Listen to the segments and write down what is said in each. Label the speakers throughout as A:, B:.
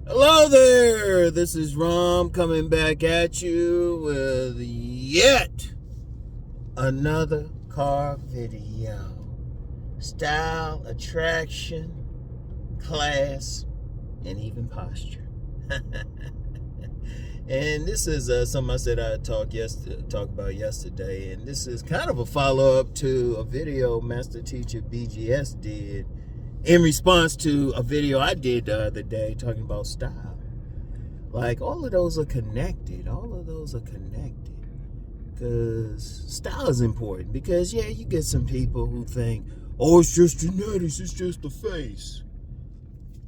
A: Hello there, this is Rom coming back at you with yet another car video. Style, attraction, class, and even posture. And this is something I said I'd talk about yesterday, and this is kind of a follow-up to a video Master Teacher BGS did in response to a video I did the other day talking about style. Like, all of those are connected. Because style is important. Because, yeah, you get some people who think, oh, it's just genetics, it's just the face.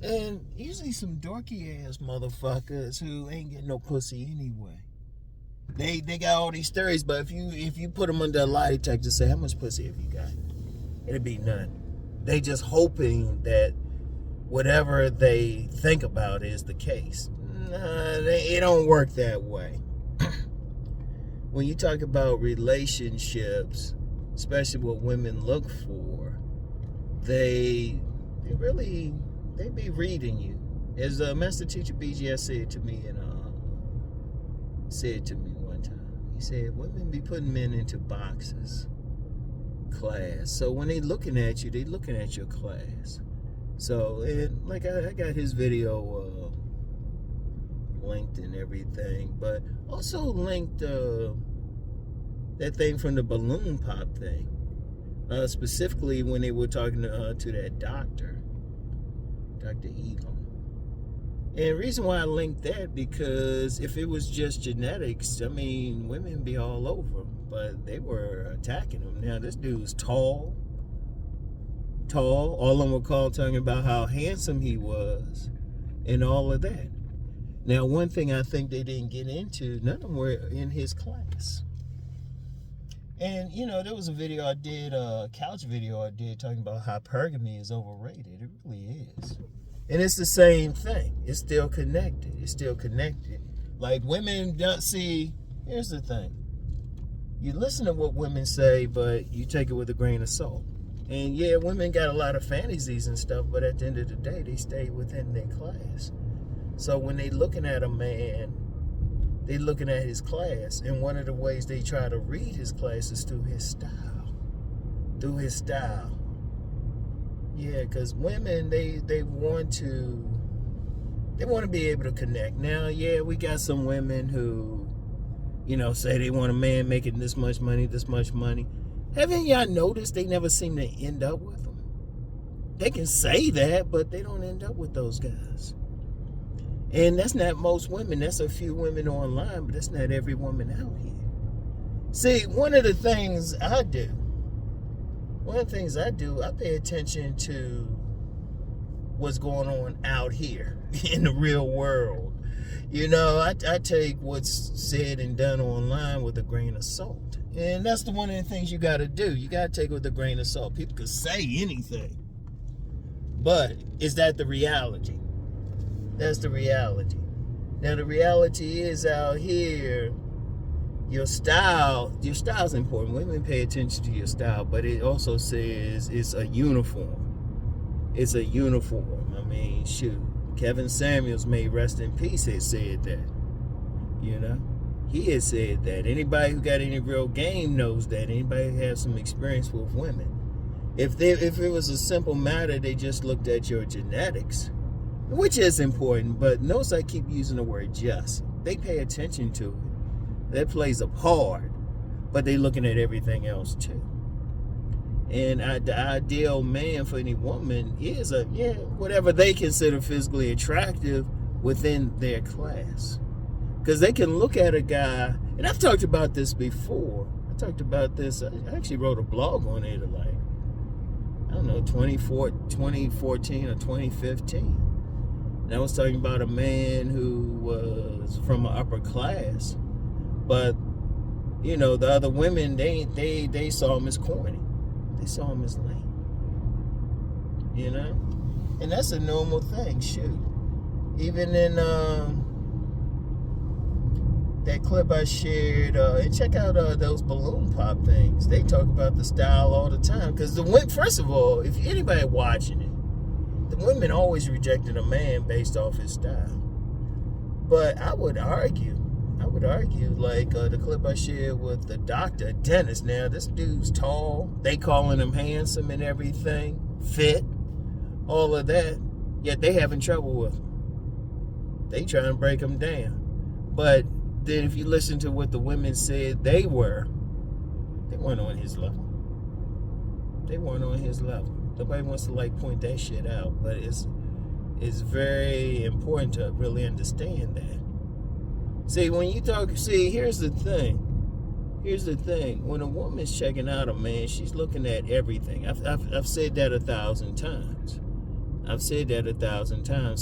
A: And usually some dorky ass motherfuckers who ain't getting no pussy anyway. They got all these theories, but if you put them under a lie detector, say, how much pussy have you got? It'd be none. They just hoping that whatever they think about is the case. It don't work that way. When you talk about relationships, especially what women look for, they be reading you. As Master Teacher BGS said to me one time, he said, women be putting men into boxes. Class. So when they looking at you, they looking at your class. So, and like I got his video linked and everything, but also linked that thing from the balloon pop thing, specifically when they were talking to that Dr. Elam. And the reason why I linked that, because if it was just genetics, I mean, women be all over him, but they were attacking him. Now, this dude's tall. All of them were talking about how handsome he was and all of that. Now, one thing I think they didn't get into, none of them were in his class. And, you know, there was a video I did, a couch video I did, talking about how hypergamy is overrated. It really is. And it's the same thing. It's still connected. Like, women don't see. Here's the thing. You listen to what women say, but you take it with a grain of salt. And yeah, women got a lot of fantasies and stuff, but at the end of the day, they stay within their class. So when they looking at a man, they looking at his class. And one of the ways they try to read his class is through his style. Yeah, because women, they want to be able to connect. Now, yeah, we got some women who, you know, say they want a man making this much money. Haven't y'all noticed they never seem to end up with them? They can say that, but they don't end up with those guys. And that's not most women. That's a few women online, but that's not every woman out here. See, one of the things I do, I pay attention to what's going on out here in the real world. You know, I take what's said and done online with a grain of salt. And that's one of the things you got to do. You got to take it with a grain of salt. People could say anything. But is that the reality? That's the reality. Now, the reality is out here, your style's important. Women pay attention to your style, but it also says it's a uniform. I mean, shoot. Kevin Samuels, may rest in peace, had said that. You know? He had said that. Anybody who got any real game knows that. Anybody who has some experience with women. If it was a simple matter, they just looked at your genetics, which is important, but notice I keep using the word just. They pay attention to it. That plays a part, but they looking at everything else too. And the ideal man for any woman is whatever they consider physically attractive within their class. Because they can look at a guy, and I've talked about this before. I actually wrote a blog on it like, I don't know, 2014 or 2015. And I was talking about a man who was from an upper class, but, you know, the other women, they saw him as corny. They saw him as lame. You know? And that's a normal thing, shoot. Even in that clip I shared, and check out those balloon pop things. They talk about the style all the time. Because first of all, if anybody watching it, the women always rejected a man based off his style. But I would argue, like the clip I shared with the doctor, dentist. Now, this dude's tall. They calling him handsome and everything, fit, all of that. Yet they having trouble with him. They trying to break him down. But then if you listen to what the women said they weren't on his level. They weren't on his level. Nobody wants to like point that shit out, but it's very important to really understand that. See, when you talk, here's the thing. When a woman's checking out a man, she's looking at everything. I've said that 1,000 times.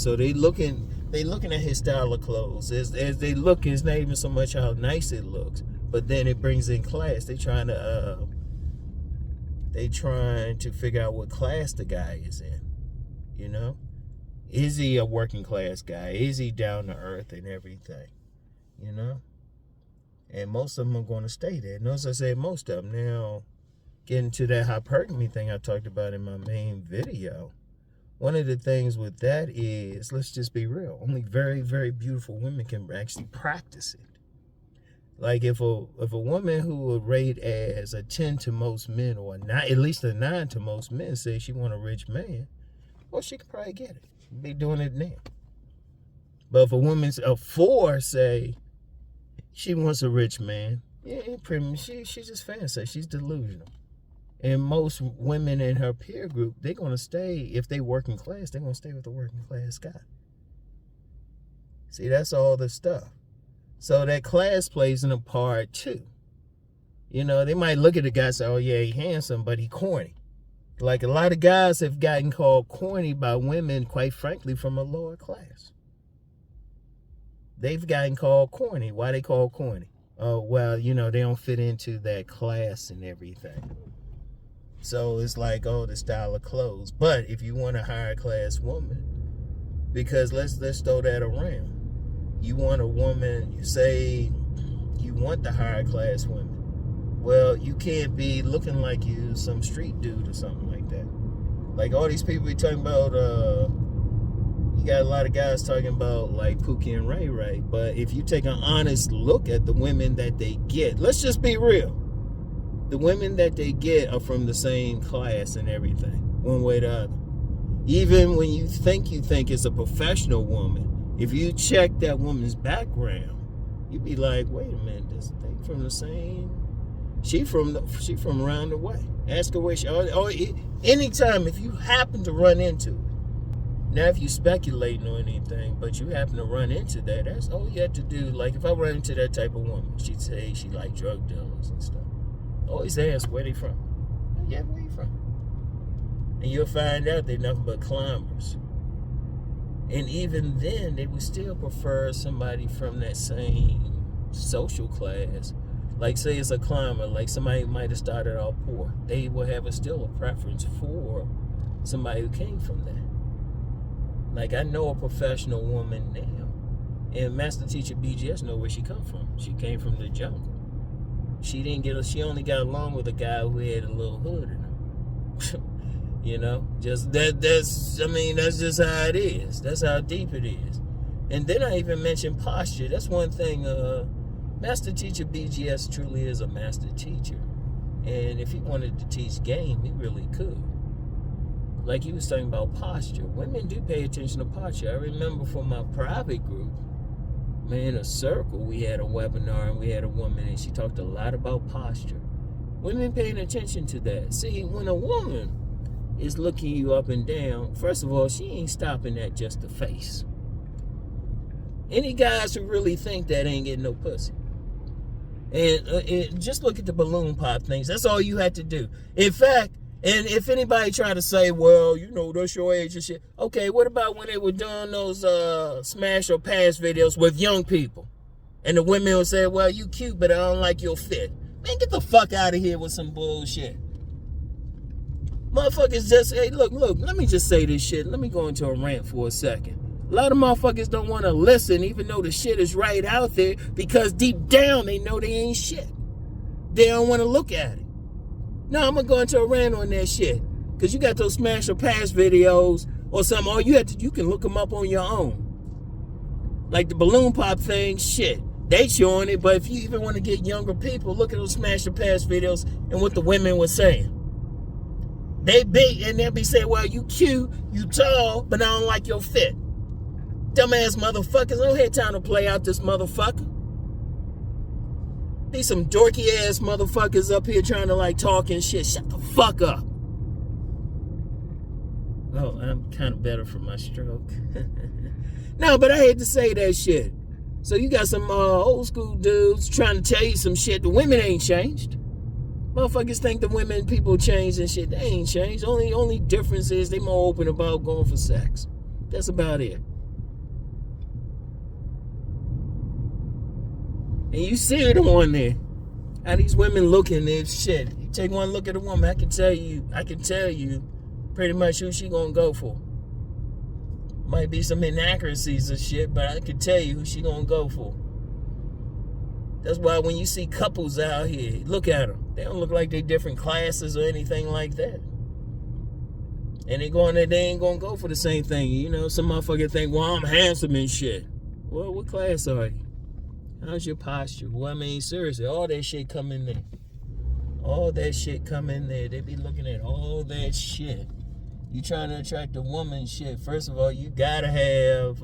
A: So they looking at his style of clothes. As they look, it's not even so much how nice it looks, but then it brings in class. They trying to figure out what class the guy is in. You know, is he a working class guy? Is he down to earth and everything? You know, and most of them are going to stay there. Notice I say most of them. Now, getting to that hypergamy thing I talked about in my main video. One of the things with that is, let's just be real, only very, very beautiful women can actually practice it. Like if a woman who would rate as a 10 to most men, or at least a 9 to most men, say she want a rich man, well, she could probably get it. Be doing it now. But if a woman's a 4, say she wants a rich man, yeah, she's just fancy. She's delusional. And most women in her peer group, they're going to stay, if they working class, they're going to stay with the working class guy. See, that's all the stuff. So that class plays in a part too. You know, they might look at the guy and say, oh yeah, he handsome, but he corny. Like a lot of guys have gotten called corny by women, quite frankly, from a lower class. They've gotten called corny. Why they called corny? Oh, well, you know, they don't fit into that class and everything. So it's like, oh, the style of clothes. But if you want a higher class woman, because let's throw that around. You want a woman, you say you want the higher class women. Well, you can't be looking like you some street dude or something like that. Like all these people we talking about, you got a lot of guys talking about like Pookie and Ray Ray. But if you take an honest look at the women that they get, let's just be real. The women that they get are from the same class and everything, one way or the other. Even when you think it's a professional woman, if you check that woman's background, you'd be like, wait a minute, this thing from the same. She from around the way. Ask her where she. Or anytime if you happen to run into it. Now, if you speculating or anything, but you happen to run into that, that's all you have to do. Like if I run into that type of woman, she'd say she like drug dealers and stuff. Always ask where they from. Yeah, where you from? And you'll find out they're nothing but climbers. And even then, they would still prefer somebody from that same social class. Like, say it's a climber, like somebody might have started out poor. They will have still a preference for somebody who came from that. Like, I know a professional woman now. And Master Teacher BGS know where she come from. She came from the jungle. She only got along with a guy who had a little hood in him. You know, just that's just how it is. That's how deep it is. And then I even mentioned posture. That's one thing. Master Teacher BGS truly is a master teacher. And if he wanted to teach game, he really could. Like he was talking about posture. Women do pay attention to posture. I remember for my private group, man, a circle, we had a webinar and we had a woman and she talked a lot about posture. Women paying attention to that. See, when a woman is looking you up and down, first of all, she ain't stopping at just the face. Any guys who really think that ain't getting no pussy. And just look at the balloon pop things. That's all you had to do. In fact, and if anybody try to say, well, you know, that's your age and shit. Okay, what about when they were doing those smash or pass videos with young people? And the women would say, well, you cute, but I don't like your fit. Man, get the fuck out of here with some bullshit. Motherfuckers just, hey, look, let me just say this shit. Let me go into a rant for a second. A lot of motherfuckers don't want to listen even though the shit is right out there because deep down they know they ain't shit. They don't want to look at it. No, I'm going to go into a rant on that shit. Because you got those smash or pass videos or something. All you have to, you can look them up on your own. Like the balloon pop thing, shit. They showing it, but if you even want to get younger people, look at those Smash the Pass videos and what the women were saying. They big and they'll be saying, well, you cute, you tall, but I don't like your fit. Dumbass motherfuckers, I don't have time to play out this motherfucker. These some dorky ass motherfuckers up here trying to like talk and shit. Shut the fuck up. Oh, I'm kind of better from my stroke. No, but I hate to say that shit. So you got some old school dudes trying to tell you some shit. The women ain't changed. Motherfuckers think the women people changed and shit. They ain't changed. Only difference is they more open about going for sex. That's about it. And you see it on there. How these women looking at shit. You take one look at a woman, I can tell you pretty much who she gonna go for. Might be some inaccuracies and shit, but I can tell you who she gonna go for. That's why when you see couples out here, look at them. They don't look like they different classes or anything like that. And they ain't gonna go for the same thing. You know, some motherfucker think, well, I'm handsome and shit. Well, what class are you? How's your posture? Well, I mean, seriously, all that shit come in there. All that shit come in there. They be looking at all that shit. You trying to attract a woman, shit. First of all, you gotta have,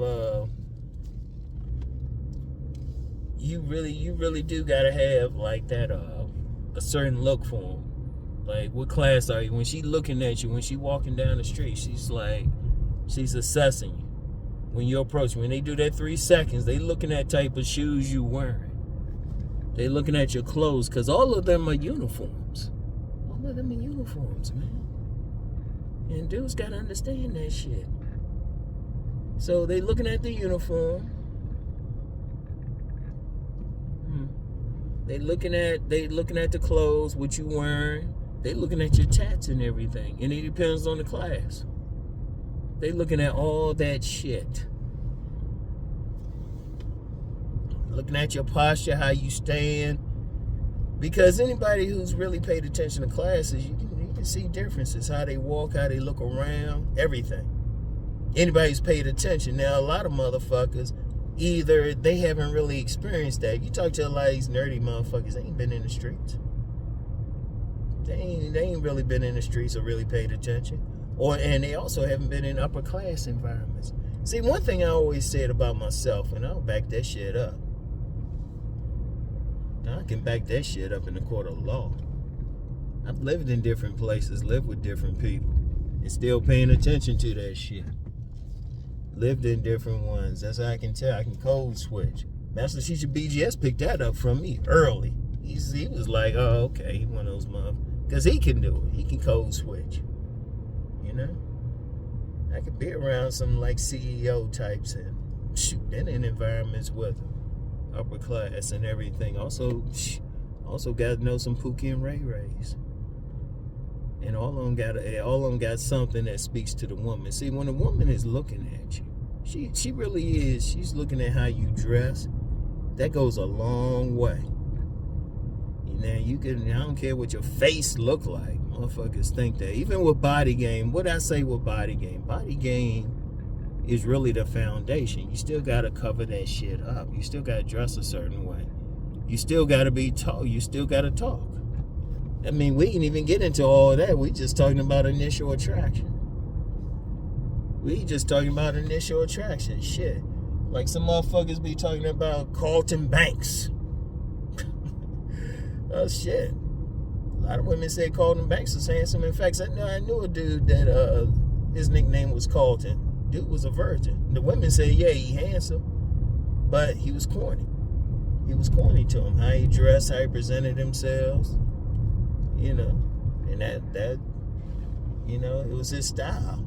A: you really do gotta have like that, a certain look for them. Like, what class are you? When she looking at you, when she walking down the street, she's assessing you. When you approach, when they do that 3 seconds, they looking at type of shoes you wearing. They looking at your clothes, because all of them are uniforms. All of them are uniforms, man. And dudes got to understand that shit. So they looking at the uniform. They looking at the clothes, what you wearing. They looking at your tats and everything. And it depends on the class. They looking at all that shit. Looking at your posture, how you stand. Because anybody who's really paid attention to classes, you can see differences. How they walk, how they look around, everything. Anybody who's paid attention. Now, a lot of motherfuckers, either they haven't really experienced that. You talk to a lot of these nerdy motherfuckers, they ain't been in the streets. They ain't really been in the streets or really paid attention. And they also haven't been in upper class environments. See, one thing I always said about myself, and I'll back that shit up. I can back that shit up in the court of law. I've lived in different places, lived with different people, and still paying attention to that shit. Lived in different ones. That's how I can tell. I can code switch. Master Shisha BGS picked that up from me early. He was like, oh, okay, he one of those motherfuckers. Because he can do it. He can code switch. You know? I could be around some like CEO types and shoot, been in environments with them. Upper class and everything. Also got to know some Pookie and Ray Rays. And all of them got something that speaks to the woman. See, when a woman is looking at you, she really is. She's looking at how you dress. That goes a long way. Now I don't care what your face look like. Motherfuckers think that. Even with body game, what I say with body game? Body game is really the foundation. You still gotta cover that shit up. You still gotta dress a certain way. You still gotta be tall. You still gotta talk. I mean, we didn't even get into all that. We just talking about initial attraction. Shit. Like some motherfuckers be talking about Carlton Banks. Oh shit. A lot of women say Carlton Banks is handsome. In fact, I knew a dude that his nickname was Carlton. Dude was a virgin. The women say, yeah, he handsome, but he was corny. He was corny to him. How he dressed, how he presented themselves. You know, and that you know, it was his style.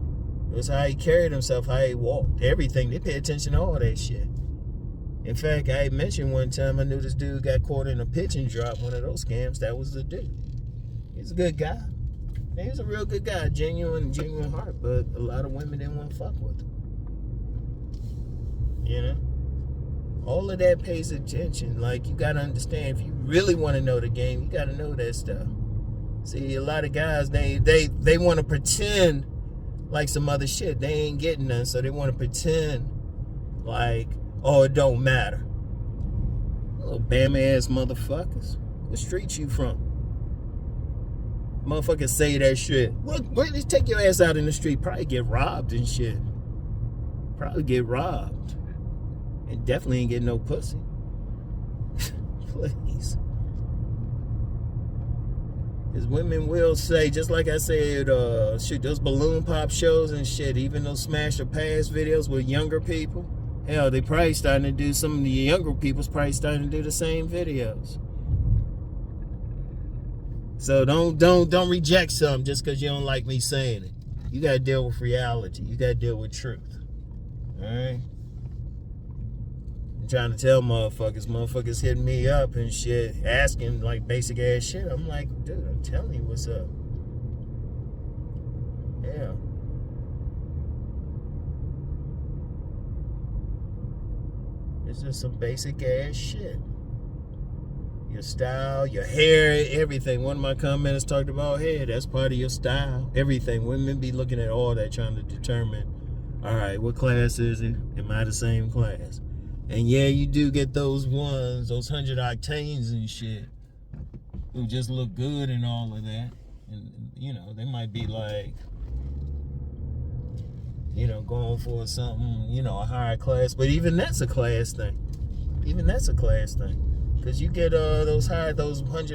A: It was how he carried himself, how he walked, everything. They pay attention to all that shit. In fact, I mentioned one time I knew this dude got caught in a pitch and drop, one of those scams. That was the dude. He's a good guy. He's a real good guy, genuine heart, but a lot of women didn't want to fuck with him. You know? All of that pays attention. Like, you got to understand, if you really want to know the game, you got to know that stuff. See, a lot of guys, they want to pretend like some other shit. They ain't getting none, so they want to pretend like, Oh, it don't matter. Little bam ass motherfuckers. What street you from? Motherfuckers say that shit. Look, just take your ass out in the street. Probably get robbed and shit. Probably get robbed. And definitely ain't get no pussy. Please. Because women will say, just like I said, shoot, those balloon pop shows and shit, even those smash or pass videos with younger people, hell, they probably starting to do, some of the younger people's probably starting to do the same videos. So don't reject something just because you don't like me saying it. You gotta deal with reality. You gotta deal with truth. Alright? I'm trying to tell motherfuckers hitting me up and shit, asking like basic ass shit. I'm like, dude, I'm telling you what's up. Yeah. It's just some basic ass shit. Your style, your hair, everything. One of my comments talked about hair. That's part of your style. Everything. Women be looking at all that, trying to determine, all right, what class is it? Am I the same class? And yeah, you do get those ones, those 100 octanes and shit, who just look good and all of that. And, you know, they might be like, you know, going for something, you know, a higher class. But even that's a class thing. Even that's a class thing. Because you get those 100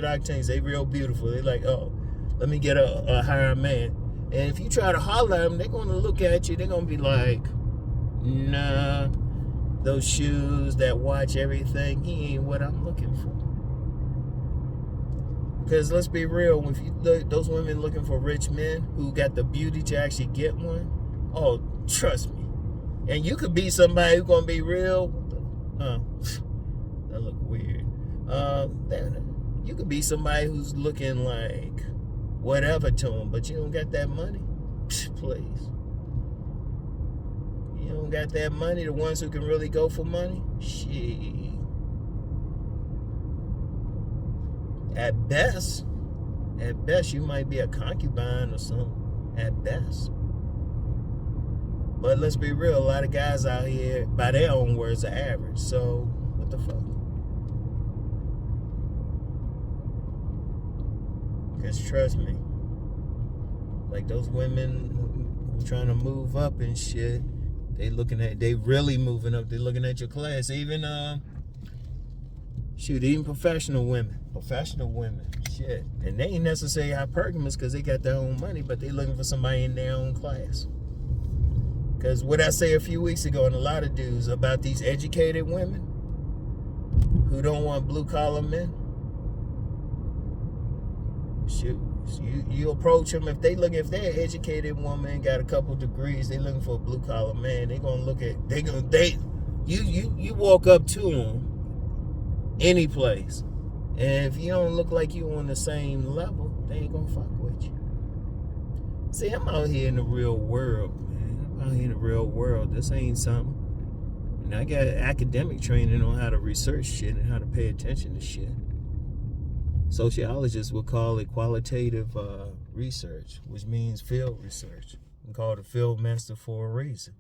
A: octanes, they real beautiful. They like, oh, let me get a higher man. And if you try to holler at them, they're going to look at you. They're going to be like, nah, those shoes, that watch, everything, he ain't what I'm looking for. Because let's be real, if you look, those women looking for rich men who got the beauty to actually get one, oh, trust me. And you could be somebody who's going to be real. That look weird. You could be somebody who's looking like whatever to them, but you don't got that money. Please. You don't got that money. The ones who can really go for money, shit. At best, you might be a concubine or something. At best. But let's be real, a lot of guys out here, by their own words, are average. So, what the fuck? Because trust me, like those women who trying to move up and shit, they really moving up. They looking at your class. Even even professional women, shit, and they ain't necessarily hypergamous because they got their own money, but they looking for somebody in their own class. Because what I say a few weeks ago, and a lot of dudes about these educated women who don't want blue collar men. Shoot, you approach them, if they're an educated woman, got a couple degrees, they looking for a blue collar man, they gonna look at, you walk up to them any place, and if you don't look like you on the same level, they ain't gonna fuck with you. See, I'm out here in the real world, man. I'm out here in the real world. This ain't something. And I got academic training on how to research shit and how to pay attention to shit. Sociologists would call it qualitative research, which means field research. We call it a field master for a reason.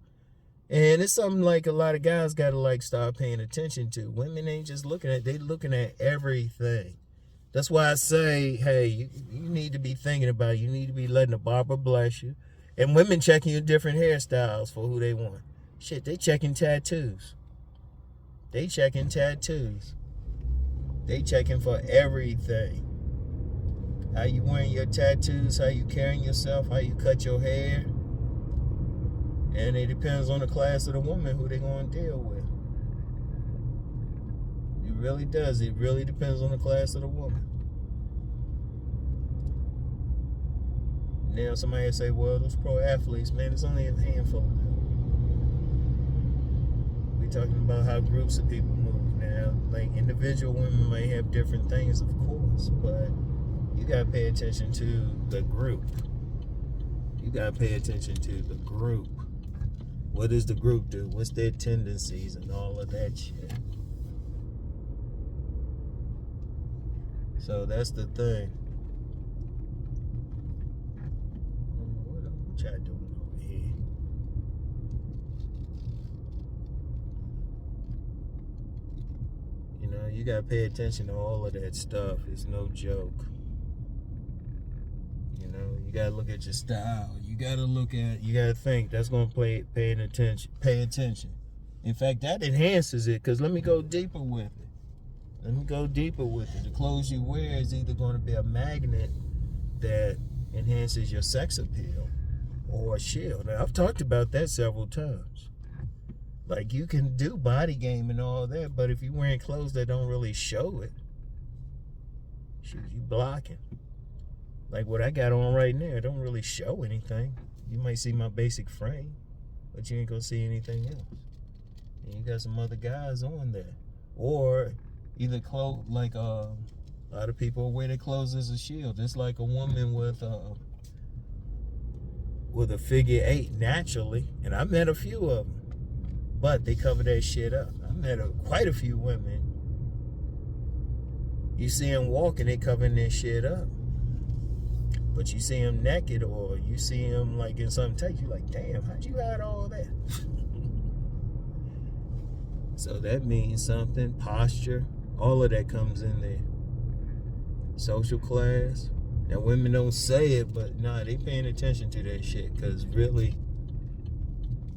A: And it's something like a lot of guys got to like start paying attention to. Women ain't just looking at, they looking at everything. That's why I say, hey, you need to be thinking about it. You need to be letting the barber bless you. And women checking your different hairstyles for who they want. Shit, they checking tattoos. They checking for everything. How you wearing your tattoos, how you carrying yourself, how you cut your hair. And it depends on the class of the woman who they're going to deal with. It really does. It really depends on the class of the woman. Now somebody will say, well, those pro athletes, man, it's only a handful of them. We're talking about how groups of people move now. Like individual women might have different things, of course, but you got to pay attention to the group. You got to pay attention to the group. What does the group do? What's their tendencies and all of that shit? So that's the thing. What y'all doing over here? gotta pay attention to all of that stuff. It's no joke. You know, you gotta look at your style. You gotta think. That's gonna pay attention. In fact, that enhances it, because let me go deeper with it. The clothes you wear is either going to be a magnet that enhances your sex appeal or a shield. Now, I've talked about that several times. Like, you can do body game and all that, but if you're wearing clothes that don't really show it, shoot, you blocking. Like what I got on right now, it don't really show anything. You might see my basic frame, but you ain't gonna see anything else. And you got some other guys on there. Or either clothes, like a lot of people wear their clothes as a shield. It's like a woman with a figure 8 naturally, and I met a few of them, but they cover that shit up. I met quite a few women. You see them walking, they covering their shit up. But you see them naked, or you see them like in some tight, you like, damn, how'd you hide all that? So that means something. Posture, all of that comes in there. Social class. Now, women don't say it, but nah, they paying attention to that shit, because really,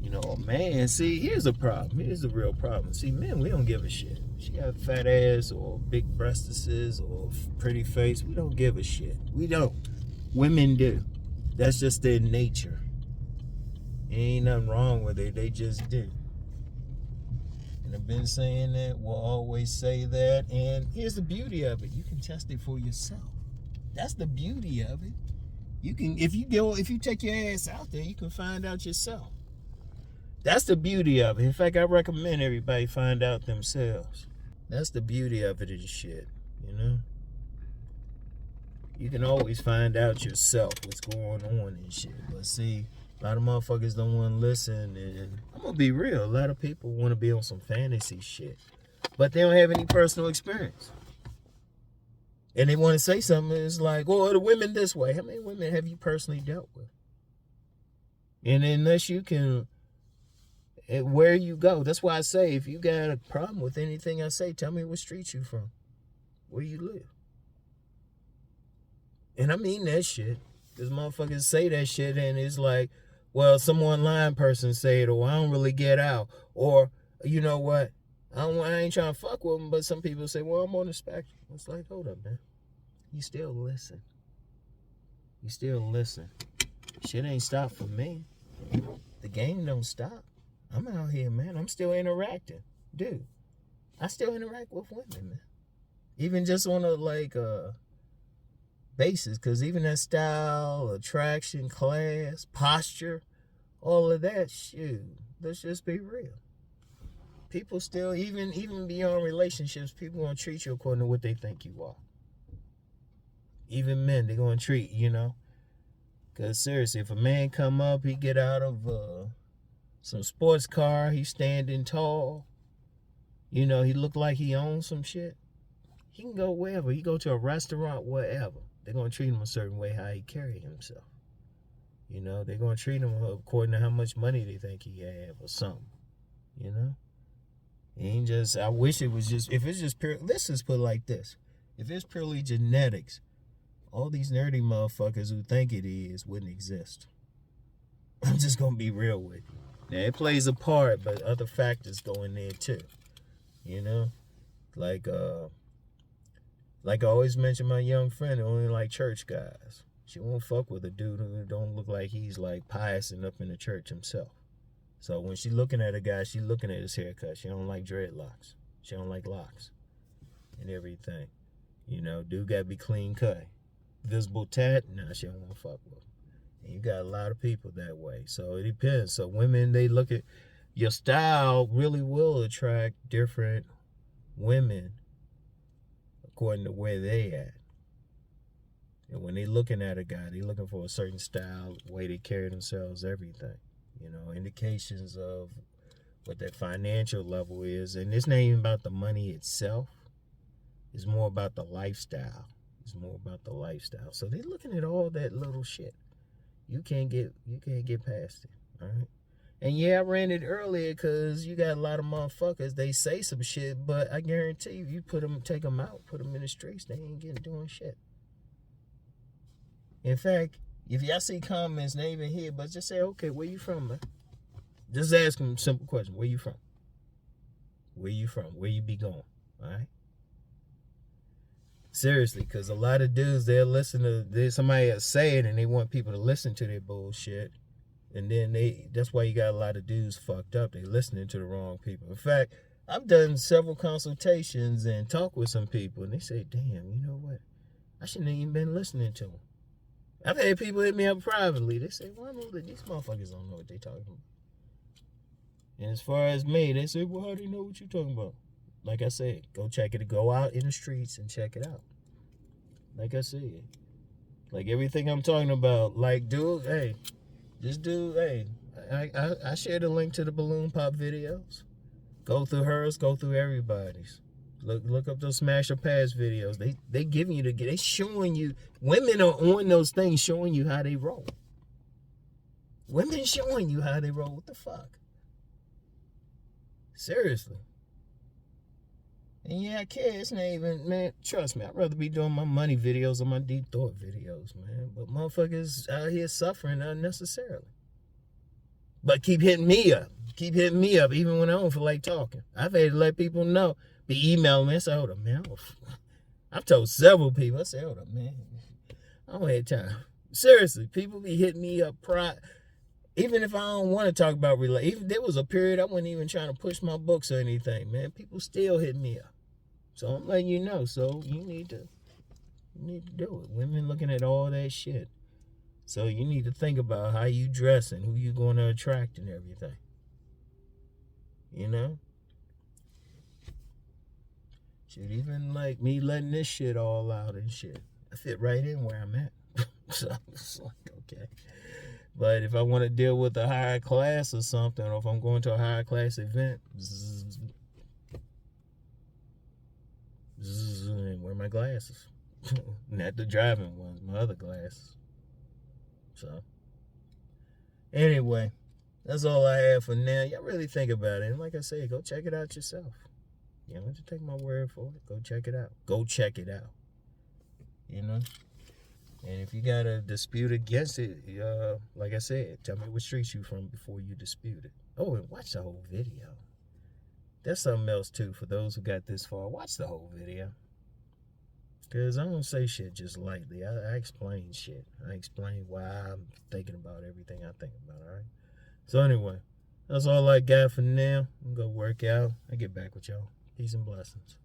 A: you know, man, see, here's a problem. Here's the real problem. See, men, we don't give a shit. She got fat ass or big breastises or pretty face. We don't give a shit. We don't. Women do. That's just their nature. Ain't nothing wrong with it. They just do. And I've been saying that. We'll always say that. And here's the beauty of it. You can test it for yourself. That's the beauty of it. You can, if you take your ass out there, you can find out yourself. That's the beauty of it. In fact, I recommend everybody find out themselves. That's the beauty of it and shit, you know? You can always find out yourself what's going on and shit. But see, a lot of motherfuckers don't want to listen. And I'm going to be real. A lot of people want to be on some fantasy shit. But they don't have any personal experience. And they want to say something. It's like, oh, the women this way. How many women have you personally dealt with? And unless you can, where you go. That's why I say, if you got a problem with anything I say, tell me what street you from. Where you live. And I mean that shit. Because motherfuckers say that shit and it's like, well, some online person say it, or I don't really get out. Or, you know what? I ain't trying to fuck with them, but some people say, well, I'm on the spectrum. It's like, hold up, man. You still listen. Shit ain't stopped for me. The game don't stop. I'm out here, man. I'm still interacting. Dude, I still interact with women, man. Even just on a, basis, because even that style, attraction, class, posture, all of that, shoot, let's just be real. People still, even beyond relationships, people gonna treat you according to what they think you are. Even men, they gonna treat, you know. Because seriously, if a man come up, he get out of some sports car, he standing tall, you know, he look like he owns some shit, he can go wherever. He go to a restaurant, wherever. They're going to treat him a certain way, how he carry himself. You know, they're going to treat him according to how much money they think he have or something. You know? It ain't just, I wish it was just, if it's just pure, let's just put it like this. If it's purely genetics, all these nerdy motherfuckers who think it is wouldn't exist. I'm just going to be real with you. Now, it plays a part, but other factors go in there too. You know? Like I always mention my young friend who only like church guys. She won't fuck with a dude who don't look like he's like pious and up in the church himself. So when she looking at a guy, she looking at his haircut. She don't like dreadlocks. She don't like locks and everything. You know, dude got to be clean cut. Visible tat, nah, she don't want to fuck with. And you got a lot of people that way. So it depends. So women, they look at your style really will attract different women according to where they at. And when they looking at a guy, they looking for a certain style, way they carry themselves, everything. You know, indications of what their financial level is. And it's not even about the money itself. It's more about the lifestyle. So they looking at all that little shit. You can't get past it. All right. And yeah, I ran it earlier because you got a lot of motherfuckers. They say some shit, but I guarantee you take them out, put them in the streets, they ain't getting doing shit. In fact, if y'all see comments, they even here, but just say, okay, where you from, man? Just ask them a simple question. Where you from? Where you from? Where you be going? All right? Seriously, because a lot of dudes, they'll listen to somebody else say it and they want people to listen to their bullshit. And then that's why you got a lot of dudes fucked up. They listening to the wrong people. In fact, I've done several consultations and talked with some people, and they say, damn, you know what? I shouldn't have even been listening to them. I've had people hit me up privately. They say, well, these motherfuckers don't know what they talking about. And as far as me, they say, well, how do you know what you're talking about? Like I said, go check it. Go out in the streets and check it out. Like I said. Like everything I'm talking about, like, dude, hey, this dude, hey, I shared a link to the balloon pop videos. Go through hers, go through everybody's. Look up those Smash or Pass videos. They giving you they showing you, women are on those things showing you how they roll. Women showing you how they roll. What the fuck? Seriously. And yeah, I care. It's not even, man, trust me, I'd rather be doing my money videos or my deep thought videos, man. But motherfuckers out here suffering unnecessarily. But keep hitting me up. Keep hitting me up even when I don't feel like talking. I've had to let people know. Be emailing me and say, hold up, man. I've told several people. I say, hold up, man. I don't have time. Seriously, people be hitting me up even if I don't want to talk about even there was a period I wasn't even trying to push my books or anything, man. People still hit me up. So I'm letting you know. So you need to do it. Women looking at all that shit. So you need to think about how you dress and who you going to attract and everything. You know? Shit, even like me letting this shit all out and shit. I fit right in where I'm at. So it's like, okay. But if I want to deal with a higher class or something, or if I'm going to a higher class event, and wear my glasses. Not the driving ones, my other glasses. So, anyway, that's all I have for now. Y'all really think about it. And like I said, go check it out yourself. You don't have to take my word for it. Go check it out. Go check it out. You know? And if you got a dispute against it, like I said, tell me what streets you from before you dispute it. Oh, and watch the whole video. That's something else, too, for those who got this far. Watch the whole video. Because I don't say shit just lightly. I explain shit. I explain why I'm thinking about everything I think about, all right? So anyway, that's all I got for now. I'm going to go work out. I'll get back with y'all. Peace and blessings.